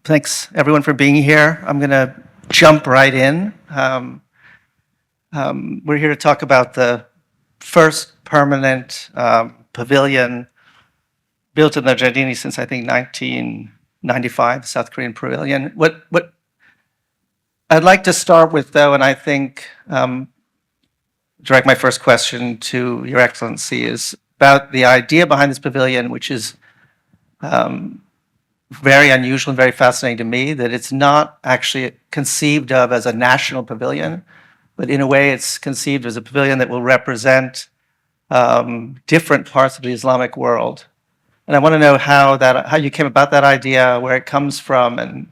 Thanks everyone for being here. I'm going to jump right in. We're here to talk about the first permanent pavilion built in the Giardini since I think 1995, the South Korean pavilion. What I'd like to start with, though, and I think direct my first question to Your Excellency, is about the idea behind this pavilion, which is very unusual and very fascinating to me, that it's not actually conceived of as a national pavilion, but in a way it's conceived as a pavilion that will represent different parts of the Islamic world. And I want to know how you came about that idea, where it comes from, and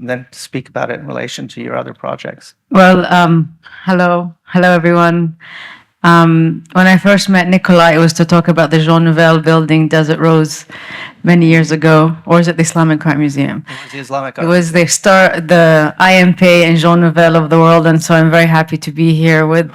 then speak about it in relation to your other projects. Well, hello everyone. When I first met Nicolai, it was to talk about the Jean Nouvel building, Desert Rose, many years ago. Or is it the Islamic Art Museum? It was the Islamic Art. It was the IMP and Jean Nouvel of the world, and so I'm very happy to be here with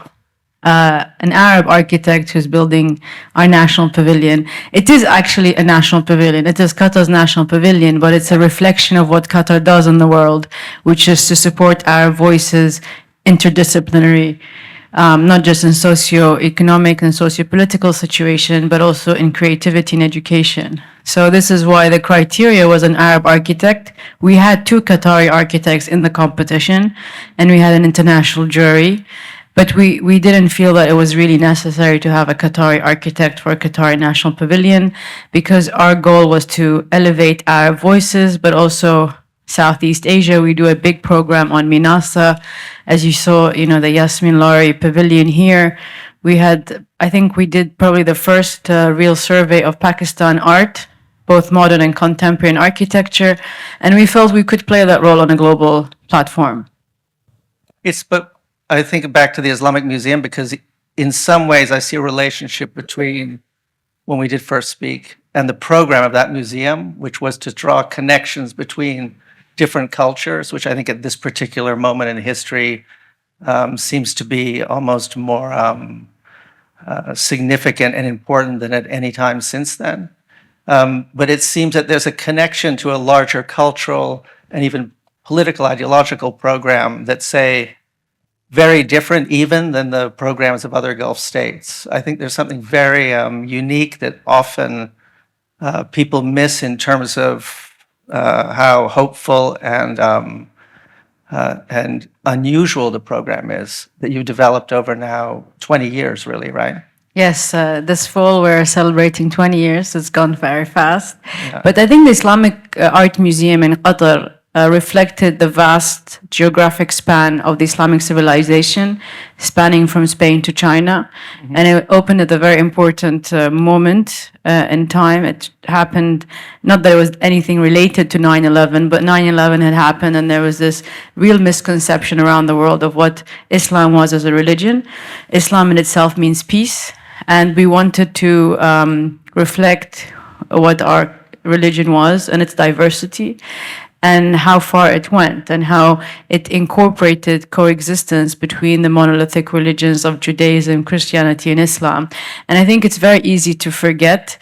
an Arab architect who's building our national pavilion. It is actually a national pavilion. It is Qatar's national pavilion, but it's a reflection of what Qatar does in the world, which is to support Arab voices, interdisciplinary, not just in socio-economic and socio-political situation, but also in creativity and education. So this is why the criteria was an Arab architect. We had 2 Qatari architects in the competition, and we had an international jury. But we didn't feel that it was really necessary to have a Qatari architect for a Qatari National Pavilion, because our goal was to elevate Arab voices, but also Southeast Asia. We do a big program on Minasa. As you saw, the Yasmin Lari Pavilion here. I think we did probably the first real survey of Pakistan art, both modern and contemporary architecture, and we felt we could play that role on a global platform. But I think back to the Islamic Museum, because in some ways I see a relationship between when we did first speak and the program of that museum, which was to draw connections between different cultures, which I think at this particular moment in history seems to be almost more significant and important than at any time since then. But it seems that there's a connection to a larger cultural and even political, ideological program that, say, very different even than the programs of other Gulf states. I think there's something very unique that often people miss in terms of how hopeful and unusual the program is that you've developed over now 20 years, really, right? Yes, this fall we're celebrating 20 years. It's gone very fast. Yeah. But I think the Islamic Art Museum in Qatar reflected the vast geographic span of the Islamic civilization, spanning from Spain to China. Mm-hmm. And it opened at a very important moment in time. It happened, not that it was anything related to 9/11, but 9/11 had happened, and there was this real misconception around the world of what Islam was as a religion. Islam in itself means peace, and we wanted to reflect what our religion was and its diversity, and how far it went, and how it incorporated coexistence between the monolithic religions of Judaism, Christianity, and Islam. And I think it's very easy to forget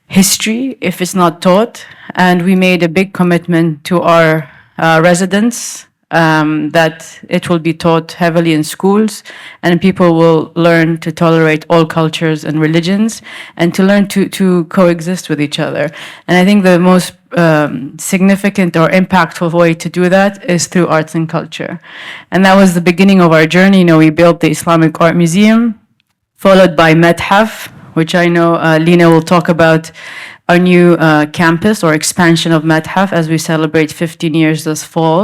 history if it's not taught. And we made a big commitment to our residents that it will be taught heavily in schools, and people will learn to tolerate all cultures and religions, and to learn to coexist with each other. And I think the most significant or impactful way to do that is through arts and culture. And that was the beginning of our journey. We built the Islamic Art Museum, followed by Methaf, which I know Lina will talk about, our new campus or expansion of Methaf as we celebrate 15 years this fall.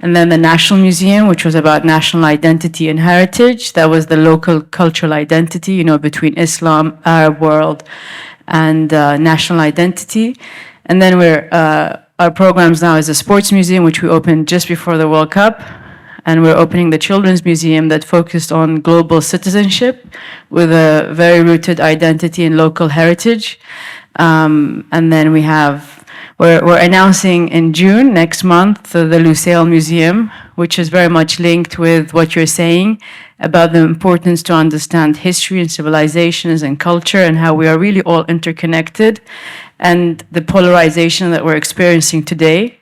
And then the National Museum, which was about national identity and heritage. That was the local cultural identity, between Islam, Arab world, and national identity. And then our programs now is the Sports Museum, which we opened just before the World Cup. And we're opening the Children's Museum that focused on global citizenship with a very rooted identity and local heritage. And then we're announcing in June next month the Lusail Museum, which is very much linked with what you're saying about the importance to understand history and civilizations and culture, and how we are really all interconnected, and the polarization that we're experiencing today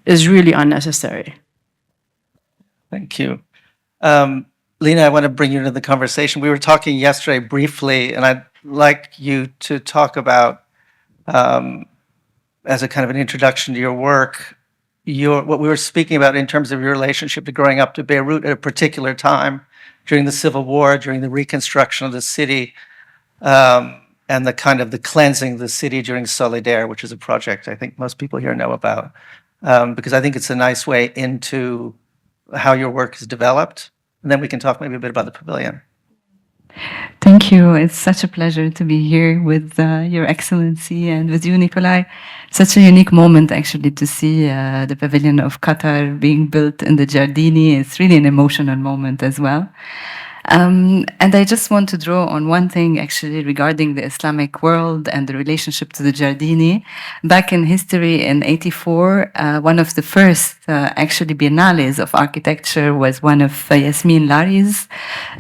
is really unnecessary. Thank you. Lina, I want to bring you into the conversation. We were talking yesterday briefly, and I'd like you to talk about, as a kind of an introduction to your work, what we were speaking about in terms of your relationship to growing up to Beirut at a particular time during the Civil War, during the reconstruction of the city, and the kind of the cleansing of the city during Solidaire, which is a project I think most people here know about, because I think it's a nice way into how your work is developed. And then we can talk maybe a bit about the pavilion. Thank you. It's such a pleasure to be here with Your Excellency and with you, Nicolai. Such a unique moment, actually, to see the Pavilion of Qatar being built in the Giardini. It's really an emotional moment as well. And I just want to draw on one thing, actually, regarding the Islamic world and the relationship to the Giardini. Back in history, in '84, one of the first, actually, biennales of architecture was one of Yasmin Lari's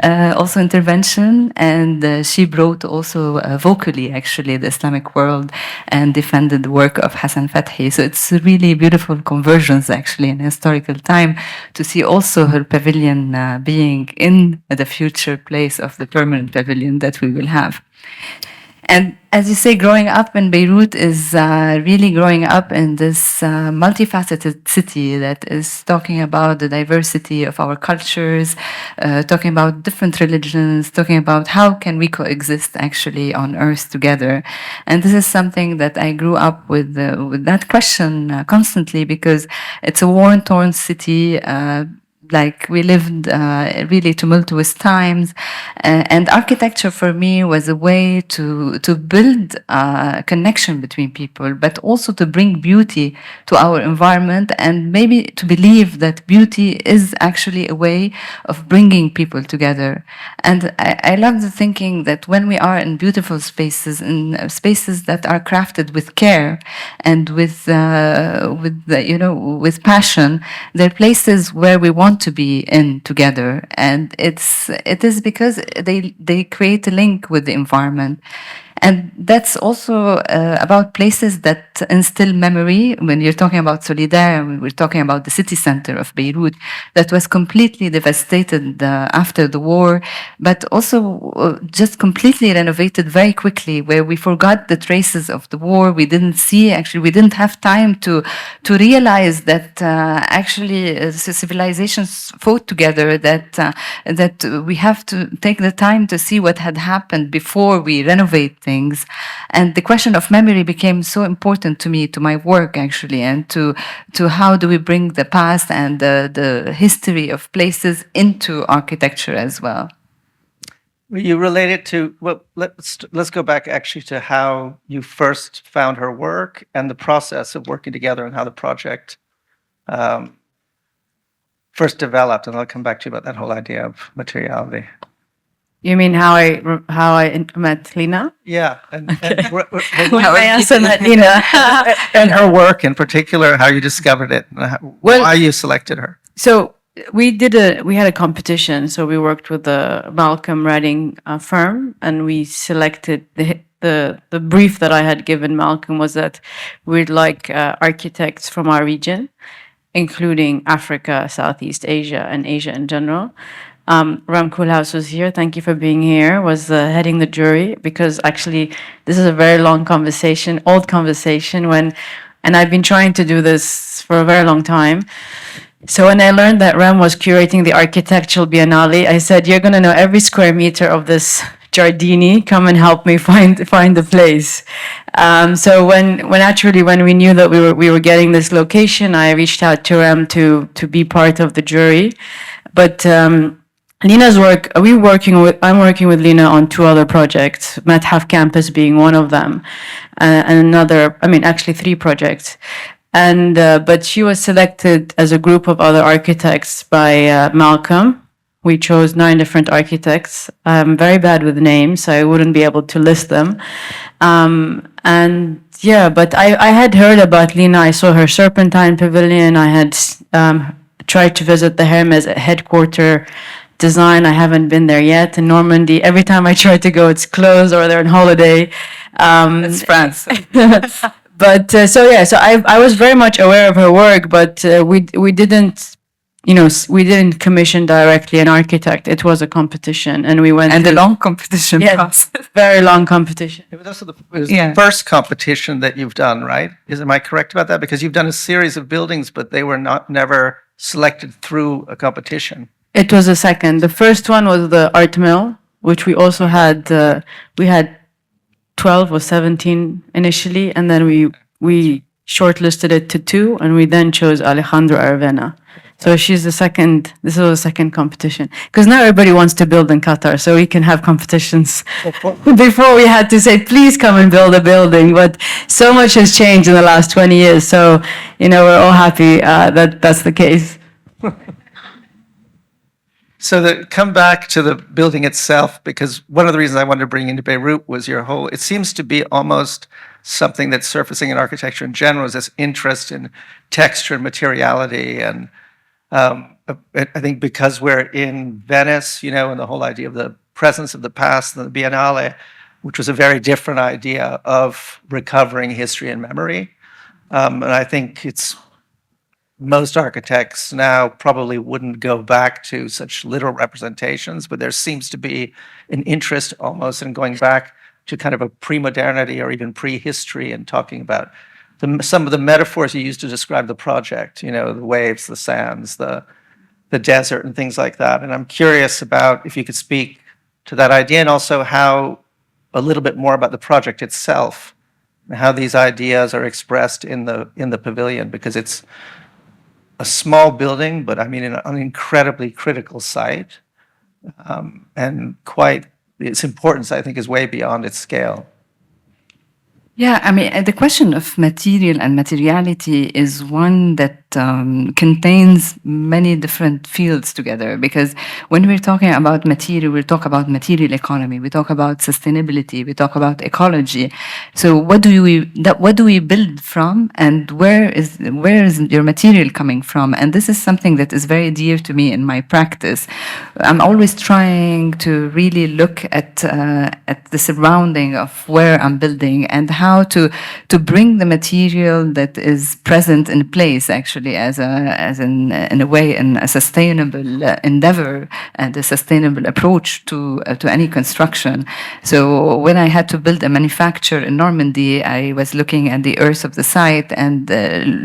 also intervention. And she brought also vocally, actually, the Islamic world and defended the work of Hassan Fathi. So it's really beautiful conversions, actually, in historical time to see also her pavilion being in the future place of the permanent pavilion that we will have. And as you say, growing up in Beirut is really growing up in this multifaceted city that is talking about the diversity of our cultures, talking about different religions, talking about how can we coexist actually on earth together. And this is something that I grew up with that question constantly, because it's a war-torn city. Like we lived really tumultuous times, and architecture for me was a way to build a connection between people, but also to bring beauty to our environment, and maybe to believe that beauty is actually a way of bringing people together. And I love the thinking that when we are in beautiful spaces, in spaces that are crafted with care and with passion, they're places where we want to be in together, and it is because they create a link with the environment. And that's also about places that instill memory. When you're talking about Solidaire, when we're talking about the city center of Beirut, that was completely devastated after the war, but also just completely renovated very quickly, where we forgot the traces of the war. We didn't see, actually, we didn't have time to realize that actually civilizations fought together, that we have to take the time to see what had happened before we renovate things. And the question of memory became so important to me, to my work, actually, and to how do we bring the past and the history of places into architecture as well. You relate it to, well, let's go back actually to how you first found her work and the process of working together and how the project first developed, and I'll come back to you about that whole idea of materiality. You mean how I met Lina? Yeah, and Mayassa met Lina. and her work in particular, how you discovered it, and why you selected her. So we had a competition. So we worked with the Malcolm Redding firm, and we selected the brief that I had given Malcolm was that we'd like architects from our region, including Africa, Southeast Asia, and Asia in general. Ram Koolhaas was here. Thank you for being here. Was heading the jury, because actually this is a very long conversation, old conversation. And I've been trying to do this for a very long time. So when I learned that Ram was curating the architectural biennale, I said, "You're going to know every square meter of this Giardini. Come and help me find the place." So when we knew that we were getting this location, I reached out to Ram to be part of the jury, but. Lina's work, I'm working with Lina on two other projects, Mathaf Campus being one of them, and actually 3 projects. And but she was selected as a group of other architects by Malcolm. We chose 9 different architects. I'm very bad with names, so I wouldn't be able to list them. And yeah, but I had heard about Lina. I saw her Serpentine Pavilion. I had tried to visit the Hermes headquarters design. I haven't been there yet. In Normandy, every time I try to go, it's closed or they're on holiday. It's France. But so I was very much aware of her work, but we didn't, we didn't commission directly an architect. It was a competition, and we went And a through- long competition process. very long competition. It was also the first competition that you've done, right? Am I correct about that? Because you've done a series of buildings, but they were never selected through a competition. It was a second. The first one was the art mill, which we also had. We had 12 or 17 initially, and then we shortlisted it to 2, and we then chose Alejandro Aravena. So she's the second. This was the second competition because now everybody wants to build in Qatar, so we can have competitions. Before we had to say, please come and build a building, but so much has changed in the last 20 years. So we're all happy that that's the case. So come back to the building itself, because one of the reasons I wanted to bring you into Beirut was your whole, it seems to be almost something that's surfacing in architecture in general, is this interest in texture and materiality. And I think because we're in Venice, and the whole idea of the presence of the past and the Biennale, which was a very different idea of recovering history and memory. And I think most architects now probably wouldn't go back to such literal representations, but there seems to be an interest almost in going back to kind of a pre-modernity or even prehistory and talking about some of the metaphors you used to describe the project, the waves, the sands, the desert and things like that. And I'm curious about if you could speak to that idea, and also a little bit more about the project itself and how these ideas are expressed in the pavilion, because it's a small building, but I mean an incredibly critical site, and its importance, I think, is way beyond its scale. Yeah, I mean, the question of material and materiality is one that contains many different fields together, because when we're talking about material, we talk about material economy, we talk about sustainability, we talk about ecology. So what do we build from, and where is your material coming from? And this is something that is very dear to me in my practice. I'm always trying to really look at the surrounding of where I'm building and how to bring the material that is present in place, actually, in a way, in a sustainable endeavor and a sustainable approach to any construction. So when I had to build a manufacture in Normandy, I was looking at the earth of the site and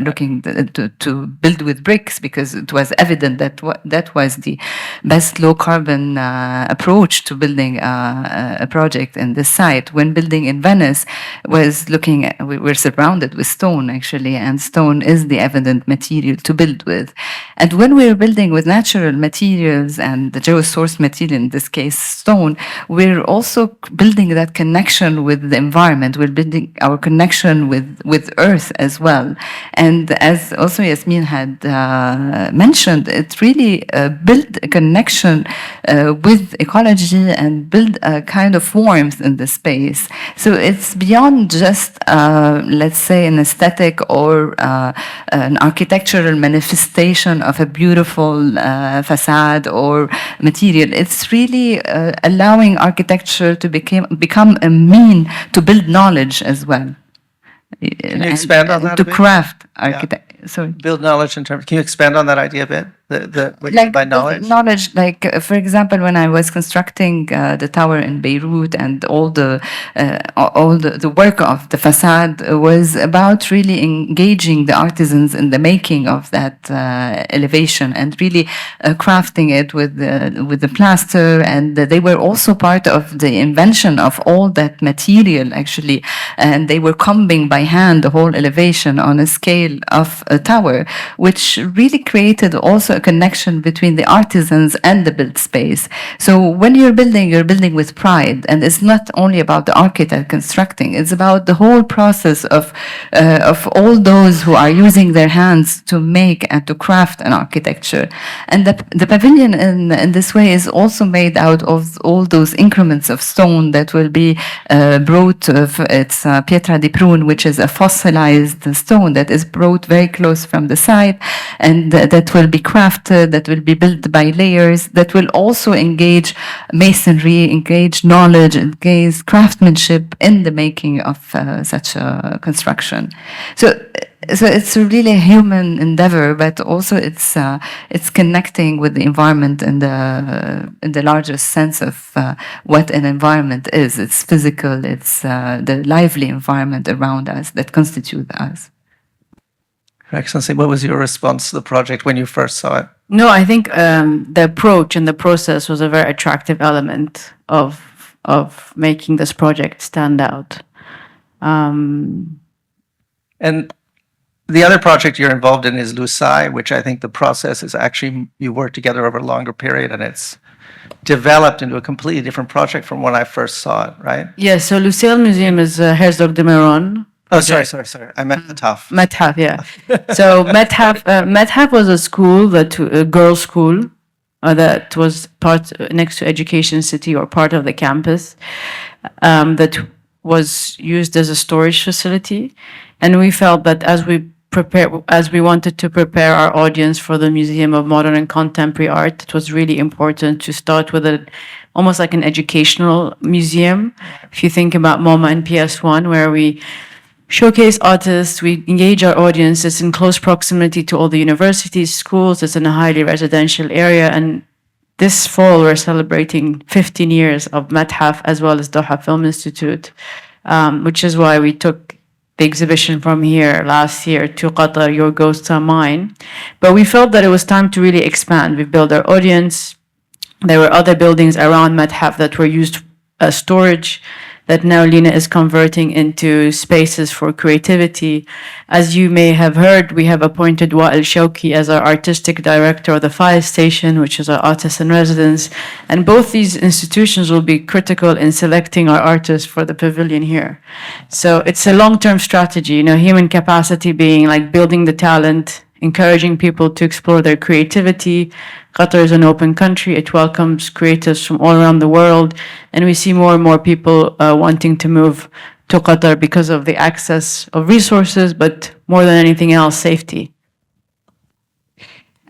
looking to build with bricks, because it was evident that that was the best low carbon approach to building a project in this site. When building in Venice, was looking at, we were surrounded with stone, actually, and stone is the evident material to build with. And when we're building with natural materials and the geo-source material, in this case stone, we're also building that connection with the environment. We're building our connection with earth as well. And as also Yasmin had mentioned, it really built a connection with ecology and build a kind of warmth in the space. So it's beyond just, let's say, an aesthetic or an architectural manifestation of a beautiful facade or material. It's really allowing architecture to become a mean to build knowledge as well. Can you expand on that a to bit? craft architecture. Sorry. Build knowledge in terms. Can you expand on that idea a bit? What you mean by knowledge? Knowledge, like for example, when I was constructing the tower in Beirut, and all the work of the facade was about really engaging the artisans in the making of that elevation, and really crafting it with the plaster, and they were also part of the invention of all that material, actually, and they were combing by hand the whole elevation on a scale of a tower, which really created also a connection between the artisans and the built space. So when you're building with pride, and it's not only about the architect constructing, it's about the whole process of all those who are using their hands to make and to craft an architecture. And the pavilion in this way is also made out of all those increments of stone that will be brought, it's pietra di prune, which is a fossilized stone that is brought very close from the site, and that will be crafted crafted, that will be built by layers, that will also engage masonry, engage knowledge, engage craftsmanship in the making of such a construction. So it's a really human endeavor, but also it's connecting with the environment in the largest sense of what an environment is. It's physical. It's the lively environment around us that constitutes us. Your Excellency, what was your response to the project when you first saw it? No, I think the approach and the process was a very attractive element of making this project stand out. And the other project you're involved in is Lusai, which I think the process is actually, you work together over a longer period, and it's developed into a completely different project from when I first saw it, right? Yes, so Lucille Museum is Herzog de Meuron. Oh, sorry. I meant the tough. Methaf, yeah. So Methaf was a school, a girls' school, that was next to Education City or part of the campus, that was used as a storage facility. And we felt that as we wanted to prepare our audience for the Museum of Modern and Contemporary Art, it was really important to start with almost like an educational museum. If you think about MoMA and PS1, where we showcase artists, we engage our audience. It's in close proximity to all the universities, schools. It's in a highly residential area. And this fall, we're celebrating 15 years of Methaf as well as Doha Film Institute, which is why we took the exhibition from here last year to Qatar, Your Ghosts Are Mine. But we felt that it was time to really expand. We built our audience. There were other buildings around Methaf that were used as storage, that now Lina is converting into spaces for creativity. As you may have heard, we have appointed Wa'il Shawki as our artistic director of the fire station, which is our artist in residence. And both these institutions will be critical in selecting our artists for the pavilion here. So it's a long-term strategy, human capacity being like building the talent, encouraging people to explore their creativity. Qatar is an open country. It welcomes creatives from all around the world. And we see more and more people wanting to move to Qatar because of the access of resources, but more than anything else, safety.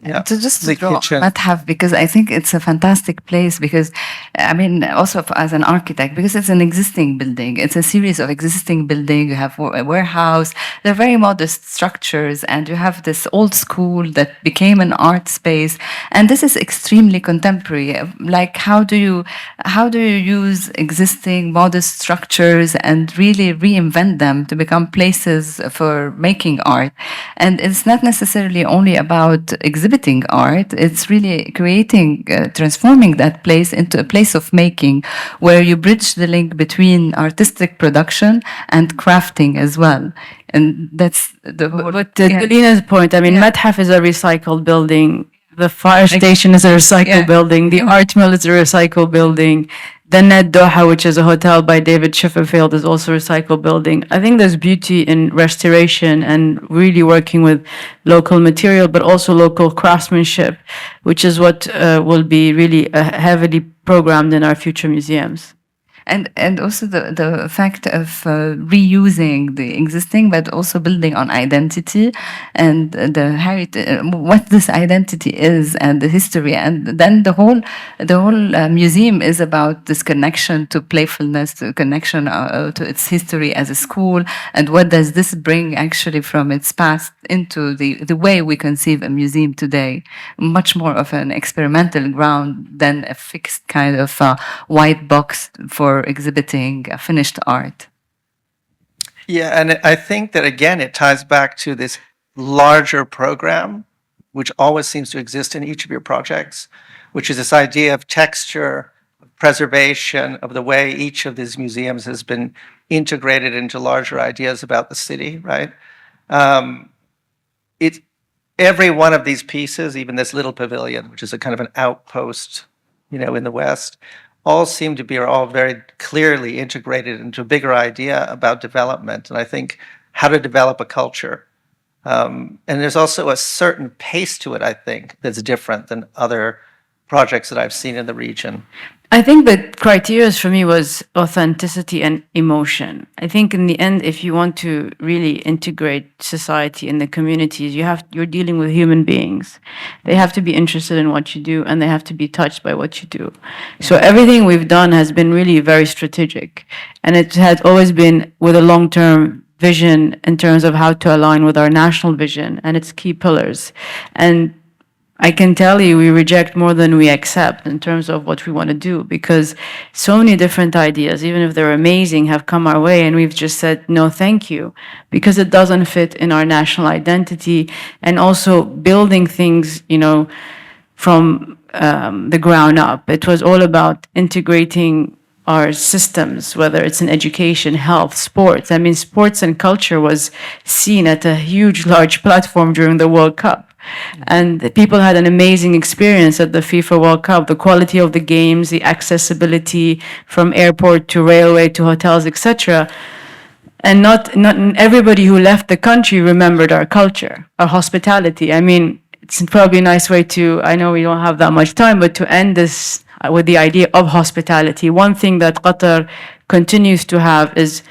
Yeah. To just The draw kitchen. Methaf, because I think it's a fantastic place, because also as an architect, because it's an existing building. It's a series of existing buildings. You have a warehouse. They're very modest structures, and you have this old school that became an art space. And this is extremely contemporary. Like, how do you use existing modest structures and really reinvent them to become places for making art? And it's not necessarily only about exhibiting art. It's really creating, transforming that place into a place of making, where you bridge the link between artistic production and crafting as well. And that's the whole. But to Lina's point, Methaf is a recycled building. The fire station is a recycled building. The art mill is a recycled building. The Net Doha, which is a hotel by David Schifferfield, is also a recycled building. I think there's beauty in restoration and really working with local material, but also local craftsmanship, which is what will be really heavily programmed in our future museums. And also the fact of reusing the existing, but also building on identity and the heritage, what this identity is, and the history, and then the whole museum is about this connection to playfulness, to connection to its history as a school, and what does this bring actually from its past into the way we conceive a museum today. Much more of an experimental ground than a fixed kind of white box for exhibiting finished art. Yeah, and I think that, again, it ties back to this larger program, which always seems to exist in each of your projects, which is this idea of texture, of preservation, of the way each of these museums has been integrated into larger ideas about the city, right? Every one of these pieces, even this little pavilion, which is a kind of an outpost, in the West, all seem to be, are all very clearly integrated into a bigger idea about development, and I think how to develop a culture. And there's also a certain pace to it, I think, that's different than other projects that I've seen in the region. I think the criteria for me was authenticity and emotion. I think in the end, if you want to really integrate society and the communities, you're dealing with human beings. They have to be interested in what you do and they have to be touched by what you do. So everything we've done has been really very strategic, and it has always been with a long-term vision in terms of how to align with our national vision and its key pillars. And I can tell you we reject more than we accept in terms of what we want to do, because so many different ideas, even if they're amazing, have come our way and we've just said no thank you because it doesn't fit in our national identity. And also building things, from the ground up. It was all about integrating our systems, whether it's in education, health, sports. I mean, sports and culture was seen at a huge, large platform during the World Cup. And the people had an amazing experience at the FIFA World Cup. The quality of the games, the accessibility from airport to railway to hotels, etc. And not everybody who left the country remembered our culture, our hospitality. I mean, it's probably a nice way to, I know we don't have that much time, but to end this with the idea of hospitality. One thing that Qatar continues to have is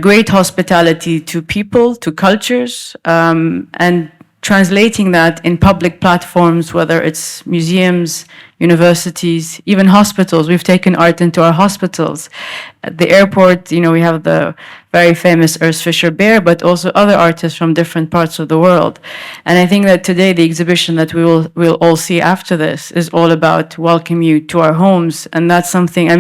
great hospitality to people, to cultures, and translating that in public platforms, whether it's museums, universities, even hospitals. We've taken art into our hospitals. At the airport, we have the very famous Urs Fischer bear, but also other artists from different parts of the world. And I think that today the exhibition that we'll all see after this is all about welcoming you to our homes. And that's something, I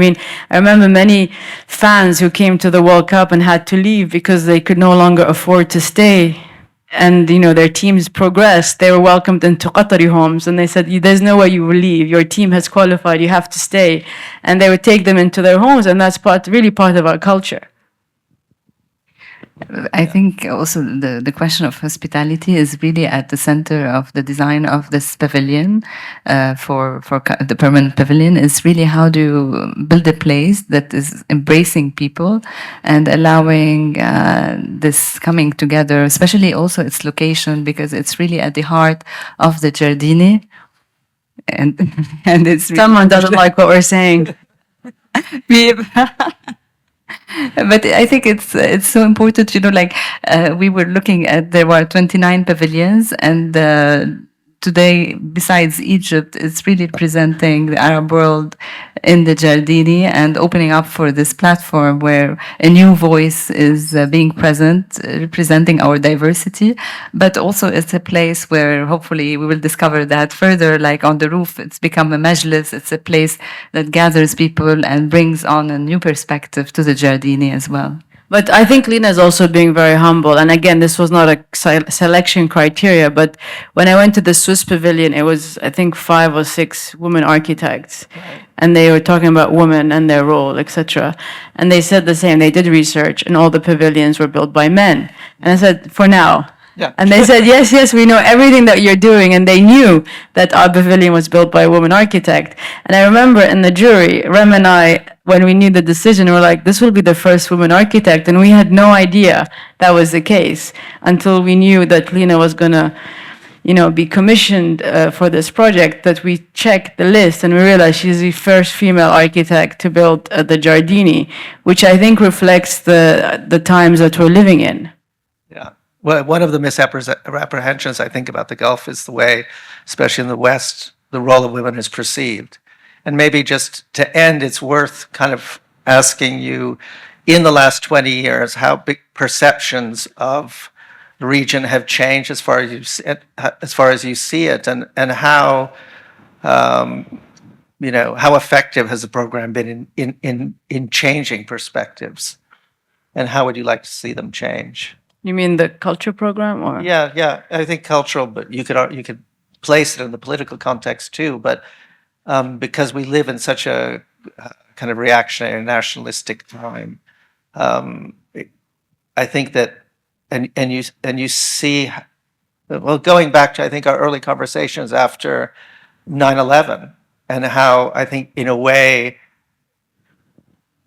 remember many fans who came to the World Cup and had to leave because they could no longer afford to stay. And their teams progressed. They were welcomed into Qatari homes, and they said, "There's no way you will leave. Your team has qualified. You have to stay." And they would take them into their homes, and that's really part of our culture. I think also the question of hospitality is really at the center of the design of this pavilion. For the permanent pavilion is really how do you build a place that is embracing people and allowing this coming together, especially also its location, because it's really at the heart of the Giardini. And it's really Someone doesn't like what we're saying. But I think it's so important, we were looking at, there were 29 pavilions, and today, besides Egypt, it's really presenting the Arab world in the Giardini and opening up for this platform where a new voice is being present, representing our diversity. But also it's a place where hopefully we will discover that further, like on the roof, it's become a majlis. It's a place that gathers people and brings on a new perspective to the Giardini as well. But I think Lina is also being very humble. And again, this was not a selection criteria, but when I went to the Swiss pavilion, it was, I think, 5 or 6 women architects. Right. And they were talking about women and their role, etc. And they said the same. They did research, and all the pavilions were built by men. And I said, for now. Yeah. And they said, yes, we know everything that you're doing. And they knew that our pavilion was built by a woman architect. And I remember in the jury, Rem and I, when we knew the decision, we were like, this will be the first woman architect. And we had no idea that was the case until we knew that Lina was going to, be commissioned for this project, that we checked the list and we realized she's the first female architect to build the Giardini, which I think reflects the times that we're living in. Yeah. Well, one of the misapprehensions, I think, about the Gulf is the way, especially in the West, the role of women is perceived. And maybe just to end, it's worth kind of asking you, in the last 20 years, how big perceptions of the region have changed as far as you see it, and how how effective has the program been in changing perspectives, and how would you like to see them change? You mean the culture program, or? Yeah. I think cultural, but you could place it in the political context too. But because we live in such a kind of reactionary, nationalistic time, I think that, and you see, well, going back to I think our early conversations after 9/11, and how I think in a way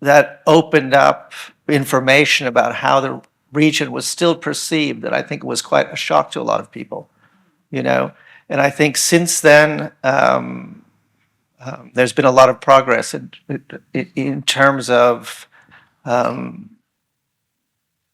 that opened up information about how the region was still perceived, that I think was quite a shock to a lot of people, And I think since then, there's been a lot of progress in terms of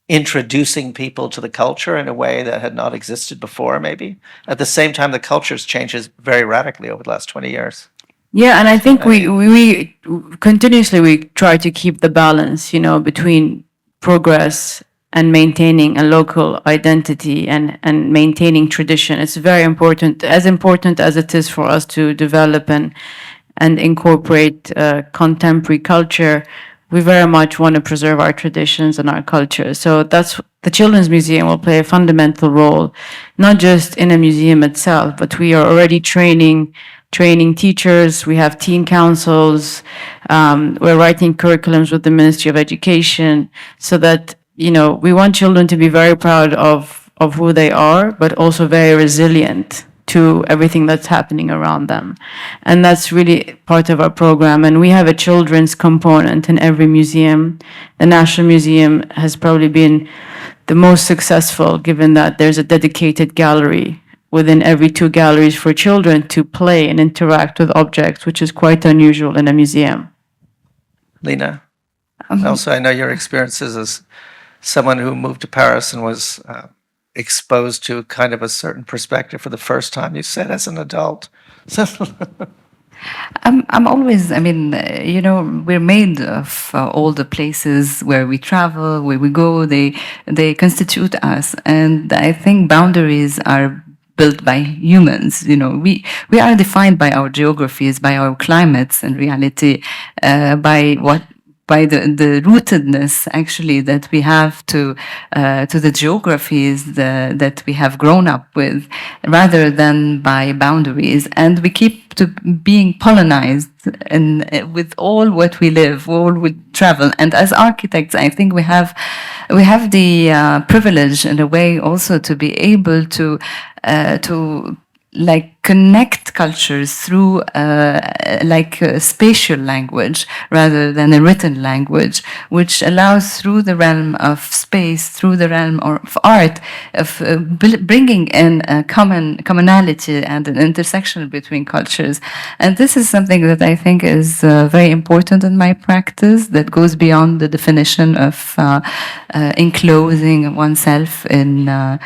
introducing people to the culture in a way that had not existed before, maybe. At the same time, the culture's changes very radically over the last 20 years. Yeah, and I think we continuously we try to keep the balance, between progress and maintaining a local identity and maintaining tradition. It's very important, as important as it is for us to develop and incorporate contemporary culture. We very much want to preserve our traditions and our culture. So that's the Children's Museum will play a fundamental role, not just in a museum itself, but we are already training teachers. We have teen councils. We're writing curriculums with the Ministry of Education so that, we want children to be very proud of who they are, but also very resilient to everything that's happening around them. And that's really part of our program. And we have a children's component in every museum. The National Museum has probably been the most successful, given that there's a dedicated gallery within every 2 galleries for children to play and interact with objects, which is quite unusual in a museum. Lina, also I know your experiences as someone who moved to Paris and was exposed to kind of a certain perspective for the first time, you said, as an adult. So I'm always, we're made of all the places where we travel, where we go, they constitute us. And I think boundaries are built by humans. We are defined by our geographies, by our climates, in reality, by the rootedness actually that we have to the geographies that we have grown up with, rather than by boundaries. And we keep to being pollinized with all what we live, all we travel. And as architects, I think we have the privilege in a way also to be able to connect cultures through a spatial language rather than a written language, which allows, through the realm of space, through the realm of art, of bringing in a commonality and an intersection between cultures. And this is something that I think is very important in my practice, that goes beyond the definition of enclosing oneself in a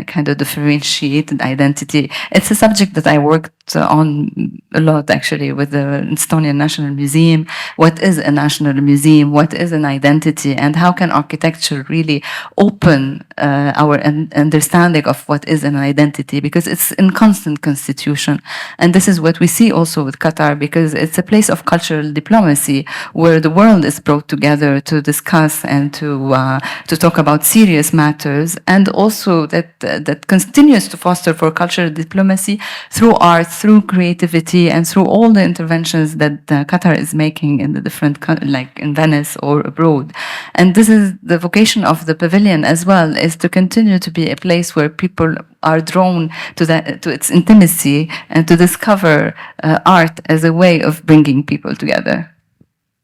kind of differentiated identity. It's a subject that I worked on a lot, actually, with the Estonian National Museum. What is a national museum? What is an identity? And how can architecture really open our understanding of what is an identity? Because it's in constant constitution. And this is what we see also with Qatar, because it's a place of cultural diplomacy where the world is brought together to discuss and to talk about serious matters, and also that continues to foster for cultural diplomacy through art, through creativity, and through all the interventions that Qatar is making in the different, like in Venice or abroad. And this is the vocation of the pavilion as well, is to continue to be a place where people are drawn to its intimacy and to discover art as a way of bringing people together.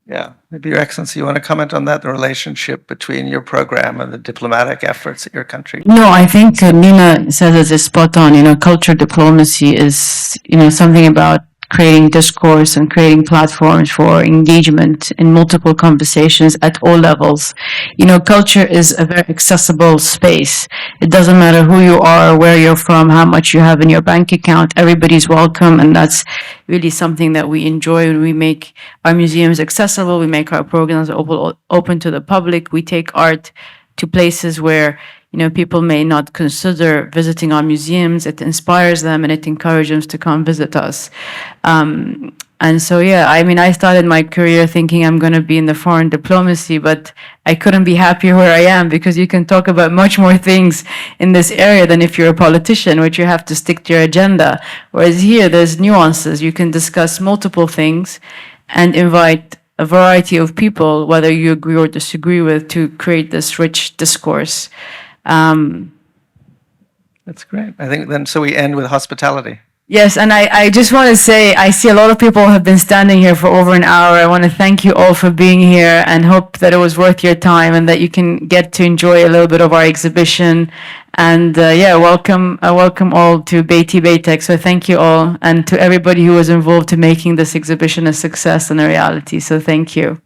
Yeah, maybe Your Excellency, you want to comment on that, the relationship between your program and the diplomatic efforts at your country? No, I think Lina says it's spot on. Culture diplomacy is, something about creating discourse and creating platforms for engagement in multiple conversations at all levels. Culture is a very accessible space. It doesn't matter who you are, where you're from, how much you have in your bank account. Everybody's welcome, and that's really something that we enjoy when we make our museums accessible. We make our programs open to the public. We take art to places where people may not consider visiting our museums. It inspires them and it encourages them to come visit us. And so, I started my career thinking I'm going to be in the foreign diplomacy, but I couldn't be happier where I am, because you can talk about much more things in this area than if you're a politician, which you have to stick to your agenda. Whereas here, there's nuances. You can discuss multiple things and invite a variety of people, whether you agree or disagree with, to create this rich discourse. That's great. I think then, so we end with hospitality. Yes, and I just want to say, I see a lot of people have been standing here for over an hour. I want to thank you all for being here and hope that it was worth your time and that you can get to enjoy a little bit of our exhibition. And welcome all to Beiti Beitek. So thank you all, and to everybody who was involved to making this exhibition a success and a reality. So thank you.